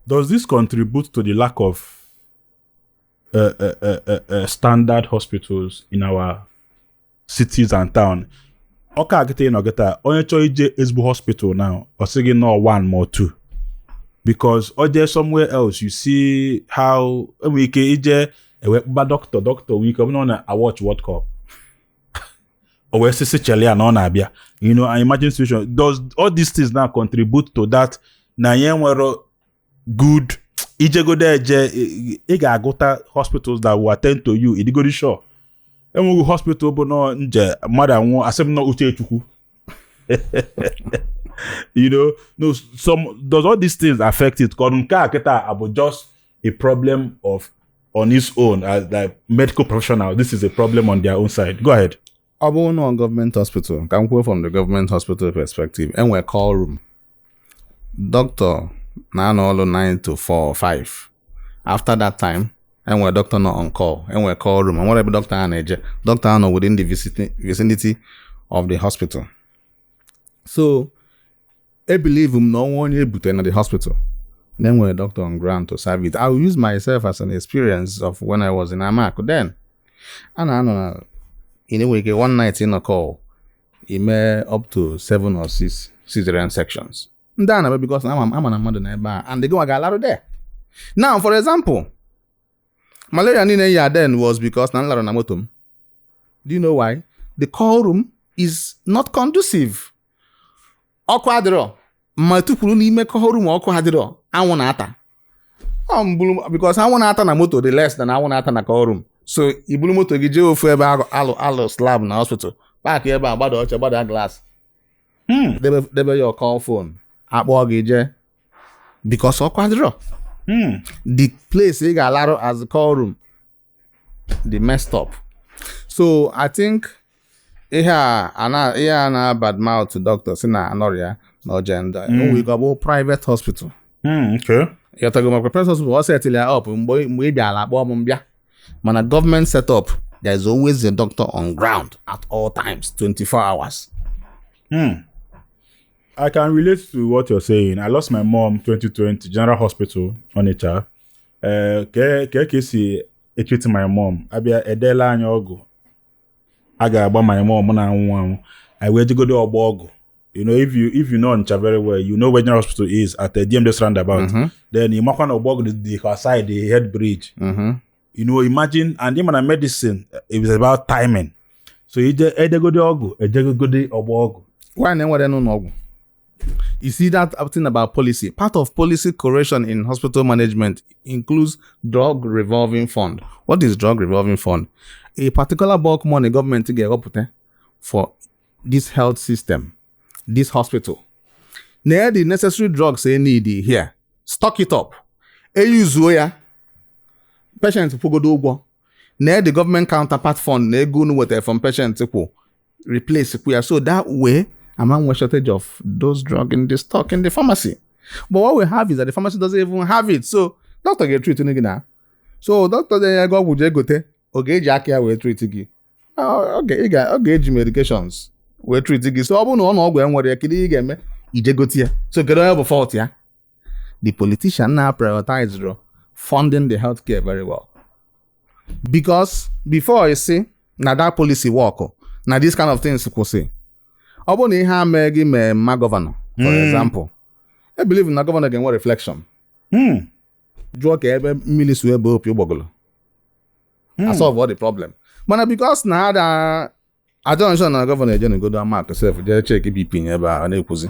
Does this contribute to the lack of standard hospitals in our cities and town? Oka agite no geta onye cho ije ezbu hospital now or say no one more two, because or there somewhere else you see how we can ije doctor we come on a watch World Cup or we see Chile and on abia, you know, I imagine situation. Does all these things now contribute to that? Na yen were good ije go there je ga agota hospitals that will attend to you it go the sure enwe hospital but no nje mother won asem no Kenechukwu. You know, no, does all these things affect it? Because about just a problem of on its own as like medical professional. This is a problem on their own side. Go ahead. About no government hospital. Can go from the government hospital perspective. And we call room. Doctor now all 9 to 4 or 5. After that time, and we're doctor not on call. And we call room. And whatever doctor and within the vicinity of the hospital. So I believe no one able to enter the hospital. Then we're a doctor on ground to serve it. I'll use myself as an experience of when I was in Amaku then. And I know in a week, one night in a call, he made up to 7 or 6 cesarean sections. Then because I'm an mother neighbor and they go a lot there. Now, for example, malaria in a year then was because do you know why? The call room is not conducive. Okwadro. Matukulu n'ime call room okwadro. I want ata. Because I want ata na moto the less than I want ata na call room. So ibulu moto gije ofu ebe alo slab na hospital. Park ebe agbado oche agbado glass. Debe your call phone. Akpo gije because okwadro. The place you got a as the call room. The messed up. So I think na bad mouth to doctors in Anoria, no gender. We got a private hospital. Okay. You're talking about private hospital. What's it up? When a government setup, there's always a doctor on ground at all times, 24 hours. I can relate to what you're saying. I lost my mom 2020, General Hospital, Onitsha. KKC treating my mom. Abia edela anyogo. Aga about my mom I went to go to Obogo. You know, if you know Onitsha very well, you know where General Hospital is at the DMS roundabout. Then you mark on Obogo the side, the head bridge. You know, imagine, and even a medicine, it was about timing. So you just go to Obogo. Why no? You see that thing about policy. Part of policy correction in hospital management includes drug revolving fund. What is drug revolving fund? A particular bulk money government to get up for this health system, this hospital. Now the necessary drugs they need here. Stock it up. Use patients go do. Now the government counterpart fund they go with from patients to replace. So that way. Among a shortage of those drugs in the stock in the pharmacy. But what we have is that the pharmacy doesn't even have it. So, doctor get treated again. So, doctor then go with Jegote. Okay, Jackie will treat you. Okay, you got medications. We treat you. So, I don't know what you're getting. Jegote. So, get over fault, yeah. The politician now prioritize funding the healthcare very well. Because before you see, now that policy work, now this kind of things you could say. About my governor, for example. I believe in the governor can want reflection. Drug ministry I solve all the problem. But because now that I don't understand the governor going go down mark yourself, just check BP never and equals.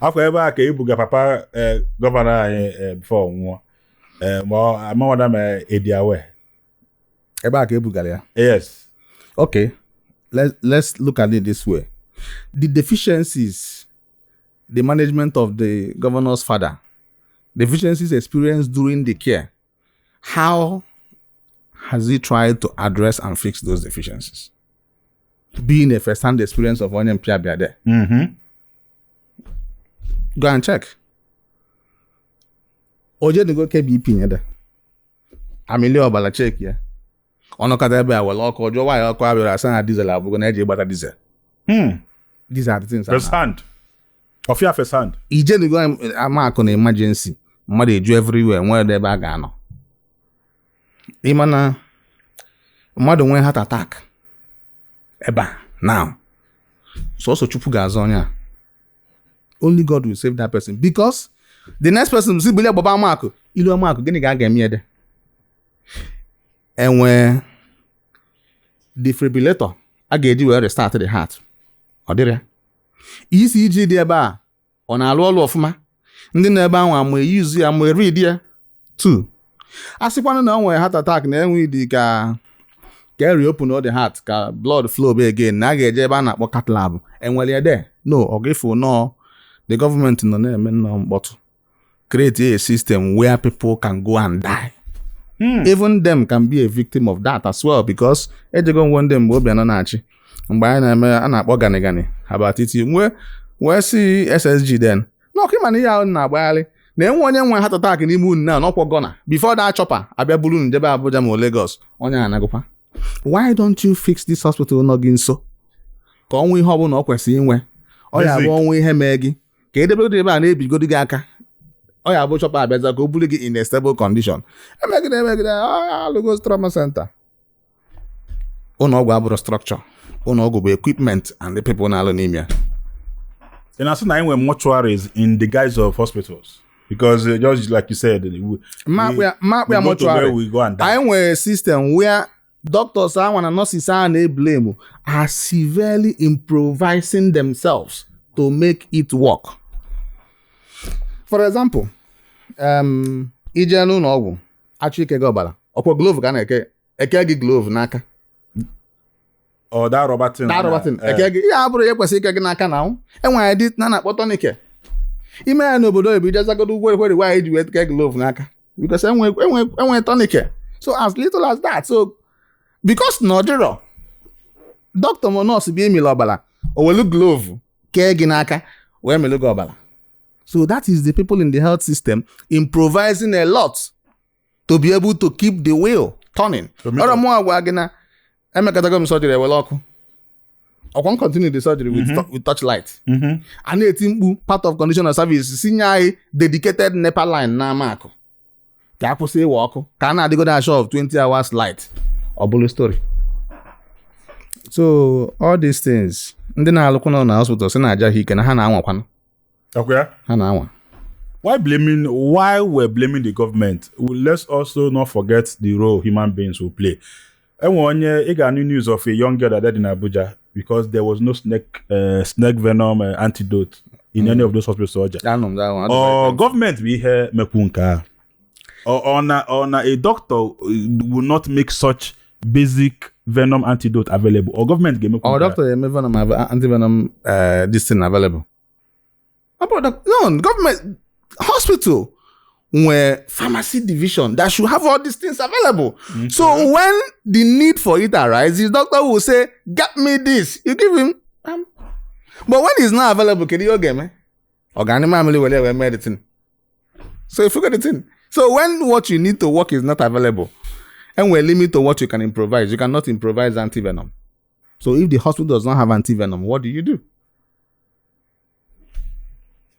After ever I came papa governor before more I'm more than a yes. Okay. Let's look at it this way. The deficiencies, the management of the governor's father, deficiencies experienced during the care, how has he tried to address and fix those deficiencies? Being a first-hand experience of one MP there. Go and check. Oje go KBP there. Amilio Bala check here. Ono kadebe awala oko ojo wa oko abira san diesel abugo na eje gbata diesel. These are the things. First hand. Of your first hand. ije go Amaku na emergency mmadụ eju everywhere nwere ebe a ga-anọ ịmana mmadụ nwee heart attack ebe a now so Chukwu ga-azọ onye a only God will save that person because the next person si bili agbaba Amaku ilu Amaku gịnị ga-eme ede enwe defibrillator a ga-eji wee restart the heart ọ dịrị ECG dị ebe a ọ na-alụ ọlụ ọfụma ndị na-ebe ahụ ama use ya ama read ya too asịkwanụ na ọ nwere heart attack na enwe dị ka reopen all the heart ka blood flow be again na a ga-eje ebe a na-akpọ cath lab enwere ede no ọ ga-efu no the government nọ na-eme nnọọ mkpọtụ create a system where people can go and die. Even them can be a victim of that as well because ejego nwe ndị mgbe obi anọ na-achị mgbe anyị na-eme a na-akpọ ganigani habatiti wee si SSG then n'ọkụ mana ihe ahụ na-agbagharị na enwe onye nwe heart attack n'ime unu na n'ọkwọ gọna before that chopper abịa buru njebe Abuja ma Lagos onye anagụkwa. Why don't you fix this hospital nọ gị nso ka ọnwụ ihe ọbụla ọ kwesịrị inwe ọ ya bụ ọnwụ ihe mee gị ka edebe ebe a na-ebigodo gị aka ọ ya bụ chopper abịaza ka o buru gị in a stable condition emegide Lagos trauma center. Ụlọọgwụ abụrụ structure, ụlọọgwụ bụ equipment and the people na-alụ n'ime ya. And I said I went mortuaries in the guise of hospitals because just like you said, we go mortuary. We go and die. I went a system where doctors and nurses are blame are severely improvising themselves to make it work. For example, ije n'ụlọọgwụ achọ ike gị ọbara ọkwa glove ka na-eke gị glove n'aka. Or that Robertin. Eke gị ihe abụrụ ya kwesịrị ike gị n'aka na enwere dị na na-akpọ tourniquet. Ime ya n'obodo oyibo ijezagodo ugwere why eji wee ke glove n'aka because enwe tourniquet. So as little as that, so because nọdịrọ doctor ma nurse bi emili ọbara o welu glove kee gị n'aka wee melu gị ọbara. So that is the people in the health system improvising a lot to be able to keep the wheel turning. Ọrụ mụ agwa gị na emekọtago m surgery ewele ọkụ ọkwa continue the surgery with torchlight. A na-eti mkpu part of condition of service sinye anyị dedicated NEPA line na Amaku ka a kwụsị ịwa ọkụ ka a na-adịgodo asho of 20 hours light ọ bụrụ story. So all these things ndị na-alụkwa nọ na hospital si na-aja ha ike na ha na-anwakwanụ. Okay. Ha na-anwa. Why we're blaming the government? Let's also not forget the role human beings will play. And one year, I got news of a young girl that died in Abuja because there was no snake venom antidote in any of those hospitals. Or government we hear mekunka. Or a doctor will not make such basic venom antidote available. Or government game. Or doctor make venom anti-venom this thing available. No, government hospital where pharmacy division that should have all these things available. Mm-hmm. So when the need for it arises, doctor will say, "Get me this." You give him. But when it's not available, can you get me? Organic medicine. So you forget the thing. So when what you need to work is not available, and we're limited to what you can improvise, you cannot improvise antivenom. So if the hospital does not have antivenom, what do you do?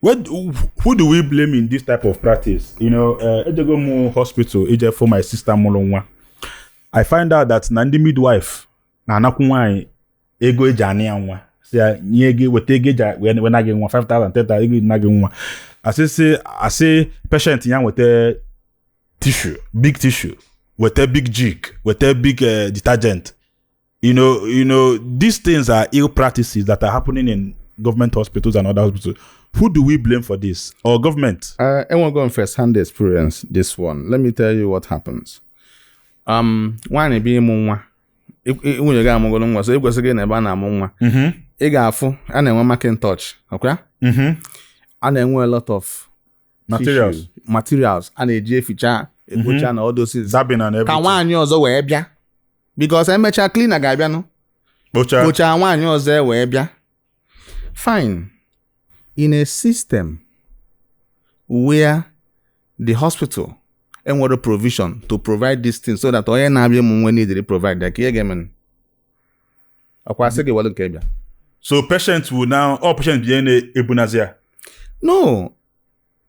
Who do we blame in this type of practice? You know, Ejegomu Hospital, for my sister Molonwa. I find out that Nandi midwife, na anakunwa ego ejani anwa. Say nyege wetege when I get 5,000, 10,000 ego nage nwa. I say patient yan with tissue, big tissue, with a big jig, with a big detergent. You know, these things are ill practices that are happening in government hospitals and other hospitals. Who do we blame for this? Or government? I won't go on first-hand experience this one. Let me tell you what happens. One be munwa. When you get among so it was again about munwa. Igafu and then one Macintosh. Okay. And then a lot of materials and a J feature, a butcher and all those Zabin and everything. Can one years away, because I met a cleaner guy, butcher one years away, fine. In a system where the hospital and what a provision to provide these things so that all when need to provide that so patients will now all patients be in Ebunazia. No.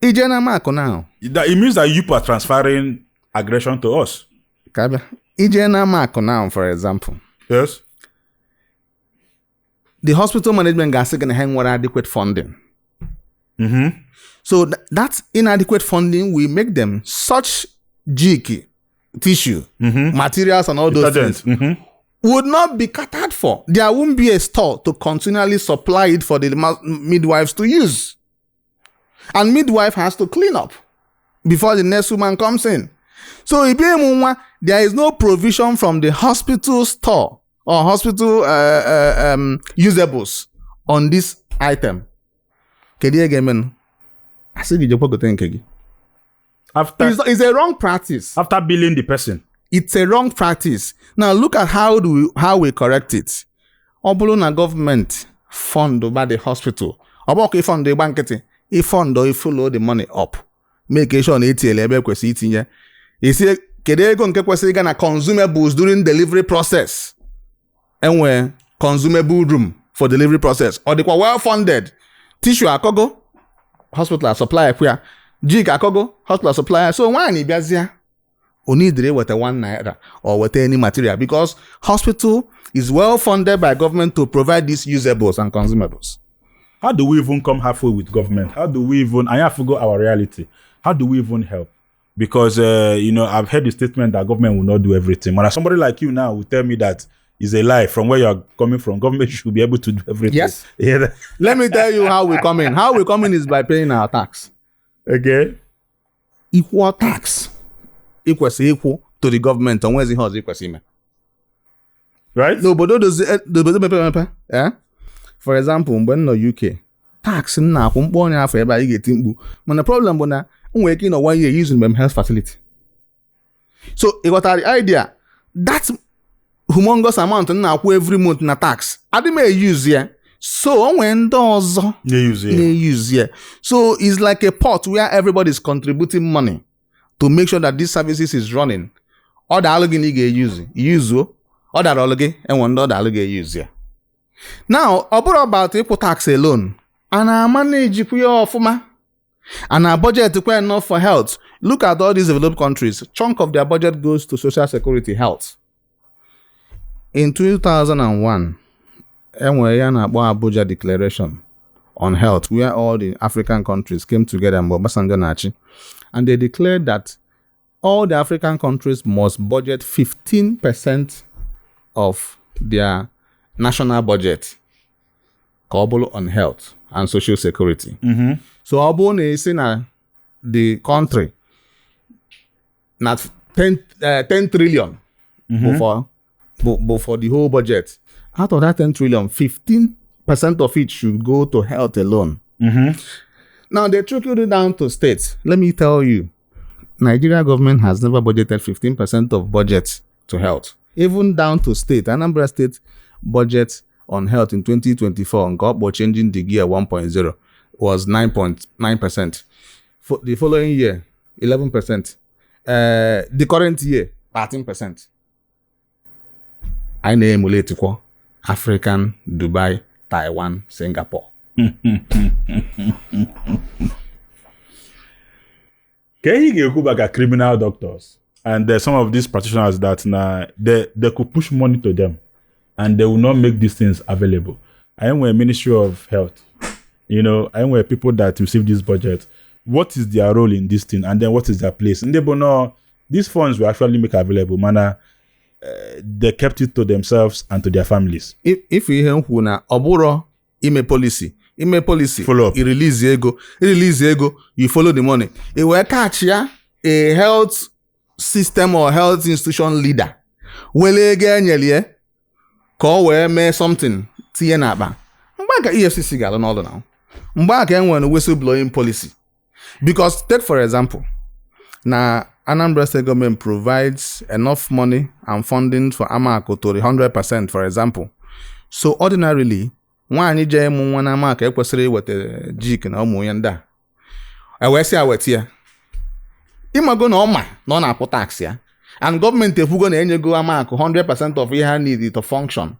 Ije na Amaku now. It means that you are transferring aggression to us. Ije na Amaku now, for example. Yes. The hospital management gas going to hang with adequate funding. Mm-hmm. So that inadequate funding will make them such jiki tissue, materials, and all those things would not be catered for. There won't be a store to continually supply it for the midwives to use. And midwife has to clean up before the next woman comes in. So there is no provision from the hospital store or hospital usables on this item. It's a wrong practice. After billing the person. It's a wrong practice. Now look at how we correct it. Obuluna government fund by the hospital. Oboke fund the bankete. If fund or follow the money up. Make sure ATL ebe kwesi itinye. Isi kede ego nke kwesịrị ga na consumables during delivery process. Enwe consumable room for delivery process. Or they were well funded. Tissue akogo hospital supplier kwa. Jig akogo hospital supplier. So why ni biazia? Onidire with a 1 naira or with any material because hospital is well funded by government to provide these usables and consumables. How do we even come halfway with government? How do we even, I have to go our reality. How do we even help? Because, I've heard the statement that government will not do everything. When somebody like you now will tell me that is a lie from where you're coming from. Government should be able to do everything. Yes. Yeah. Let me tell you how we come in. How we come in is by paying our tax. Okay. Equal tax. Equal to the government. And where's the house equal? Right? No, but yeah. For example, when no UK tax na akwụmkpọ onye afọ ebe anyị ga-eti mkpu mana problem bụ na nwere ike 1 year using them health facility. So you got the idea that humongous amount na akwụ every month na tax adị m use here. So onwe ndị ọzọ use here. So it's like a pot where everybody is contributing money to make sure that these services is running. Ọ daalụ gị na ị ga-use ọ dara ọlụ gị enwe ndị ọ daalụ ga-use here. Now, about ịkwụ tax alone, and our manage ọfụma, and our budget is enough for health. Look at all these developed countries. Chunk of their budget goes to social security health. In 2001, Abuja Declaration on Health, where all the African countries came together and they declared that all the African countries must budget 15% of their national budget on health and social security. Mm-hmm. So Obon is in the country not 10 trillion for the whole budget. Out of that 10 trillion, 15% of it should go to health alone. Mm-hmm. Now they trickled it down to states. Let me tell you, Nigeria government has never budgeted 15% of budget to health. Even down to state, Anambra State budget on health in 2024 on GOP changing the gear 1.0 was 9.9%. For the following year, 11%. The current year, 13%. I emulate African, Dubai, Taiwan, Singapore. Can you go back at criminal doctors? And there's some of these practitioners that they could push money to them and they will not make these things available. I am a Ministry of Health. I am where people that receive this budget. What is their role in this thing? And then what is their place? And they will know these funds will actually make available. They kept it to themselves and to their families. If you hear oburo ime policy follow up. You release ego, you follow the money. It will catch a health system or health institution leader. Call where may something TNABA. Mbaka EFCC got on all now. Mbaka when whistleblowing policy. Because take for example, now Anambra State government provides enough money and funding for Amaku to the 100%, for example. So ordinarily, one ije mu wana Amaku ekwesịrị iweta jik na ụmụ ya nda. Ewesi awetia. Imago na ọma na ọ na-akwụ tax ya. And government efugo na enyego Amaku 100% of ihe ha need to function.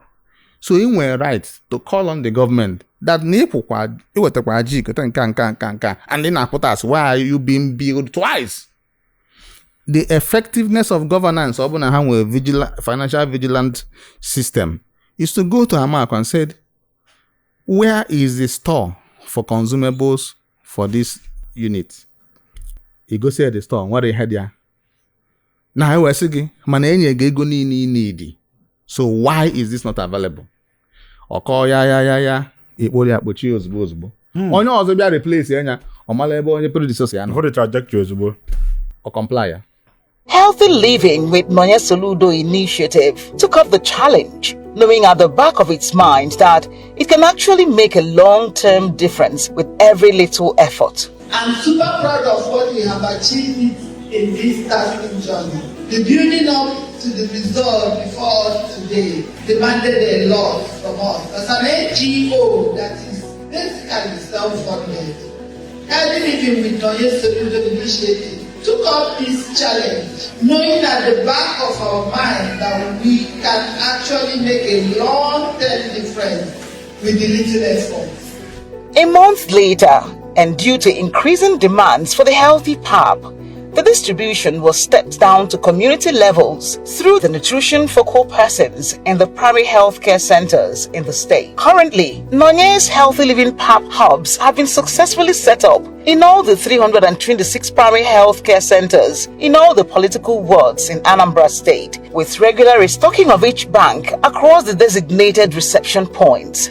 So you were right to call on the government that and then put us, why are you being billed twice? The effectiveness of governance of a financial vigilant system is to go to Amaku and say, where is the store for consumables for this unit? You go see at the store, what they had there. Now I was saying, need. So why is this not available? Or call onye ọzọ bịa replace anya ọmala ebe onye predecessor ya For the trajectory ozugbo. or comply. Healthy Living with Nonye Soludo initiative took up the challenge, knowing at the back of its mind that it can actually make a long-term difference with every little effort. I'm super proud of what we have achieved in this tasking journey. The building up to the result before us today demanded a lot from us. As an NGO that is basically self-funded, Healthy Living with Nonye Soludo initiative took up this challenge, knowing at the back of our mind that we can actually make a long-term difference with the little effort. A month later, and due to increasing demands for the healthy pap, the distribution was stepped down to community levels through the Nutrition for Core Persons in the primary healthcare centers in the state. Currently, Nonye's Healthy Living PAP hubs have been successfully set up in all the 326 primary healthcare centers in all the political wards in Anambra State, with regular restocking of each bank across the designated reception points.